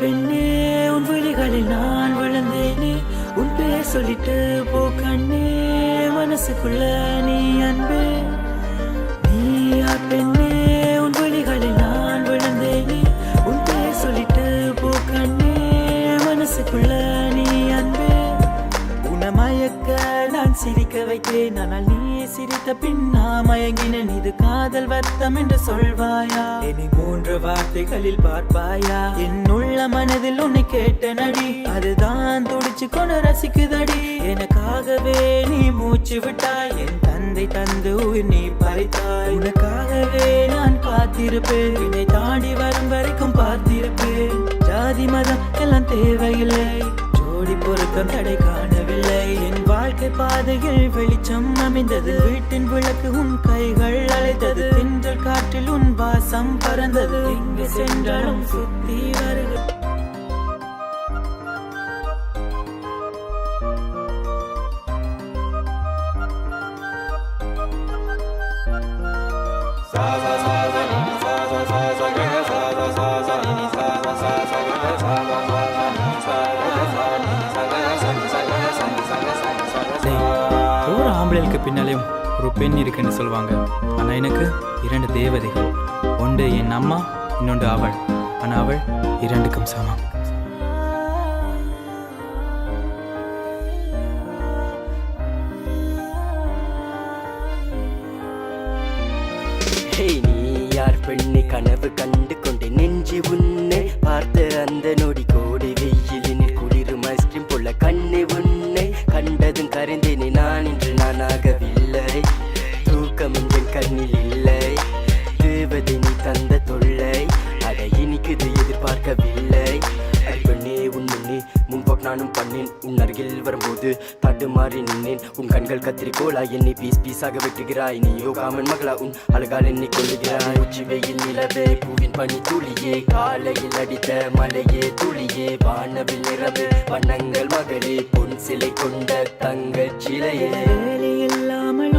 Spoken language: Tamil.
பெண்ணே உன் விழிகளில் நான் விழுந்தேனே உன் பேர் சொல்லிட்டு போ கண்ணே மனசுக்குள்ள நீ அன்பே நீயா பெண்ணே உன் விழிகளில் நான் விழுந்தேனே உன் பேர் சொல்லிட்டு போ கண்ணே மனசுக்குள்ள நீ அன்பே மயக்க நான் சிரிக்க வைத்தேன் ஆனால் நீ சிரித்த பின் நான் மயங்கினேன் இது காதல் வர்த்தம் என்று சொல்வாயா என்னை 3 வார்த்தைகளில் பார்ப்பாயா என் உள்ள மனதில் உன்னை கேட்ட நடி அதுதான் துடிச்சு கொண்டு ரசிக்குதடி எனக்காகவே நீ மூச்சு விட்டாய் என் தந்தை தந்து உயிர் நீ பறித்தாய் உனக்காகவே நான் காத்திருப்பேன் என்னை தாண்டி வரும் வரைக்கும் பார்த்திருப்பேன் ஜாதி மதம் எல்லாம் தேவையில்லை ஜோடி பொருத்தம் தடை காணவில்லை என் வாழ்க்கை பாதையில் வெளிச்சம் அமைந்தது வீட்டின் விளக்கு உன் கைகள் அழைத்தது தென்றல் காற்றில் உன் வாசம் பறந்தது எங்கு சென்றாலும் சுத்தி வருகிறது ஆம்பளைக்கு பின்னாலேயும் ஒரு பெண் இருக்குன்னு சொல்லுவாங்க. ஆனால் எனக்கு 2 தேவதைகள், ஒன்று என் அம்மா, இன்னொன்று அவள். ஆனால் அவள் 2க்கும் சமம். நீ யார் பெண்ணை கனவு கண்டு கொண்டு நெஞ்சு உன்னை பார்த்த அந்த நொடி கோடி வெயிலினில் குளிரும் ஐஸ்கிரீம் போல கண்ணை உன்னை கண்டதும் கரைந்தேனே நான் இன்று நானாகவில்லை தூக்கம் என் கண்ணில் இல்லை தேவதை நீ தந்த தொல்லை அதை இனிக்குது எதிர்பார்க்கவில்லை பெண்ணே உன் முன்னே முன்போக் நானும் பண்ணேன் உன் அருகில் வரும்போது தட்டுமாறி நின்னேன் உன் கண்கள் கத்திரிக்கோளா என்னை பீஸ் பீஸாக வெட்டுகிறாய் நீயோ காமன் மகளா உன் அழகால் என்னை கொள்ளுகிறாய் உச்சி வெயில் நிலவே பூவின் பனி துளியே காலையில் அடித்த மலையே துளியே வானவில் நிறவு வண்ணங்கள் மகளே பொன் சிலை கொண்ட தங்கச் சிலையே இல்லாமல்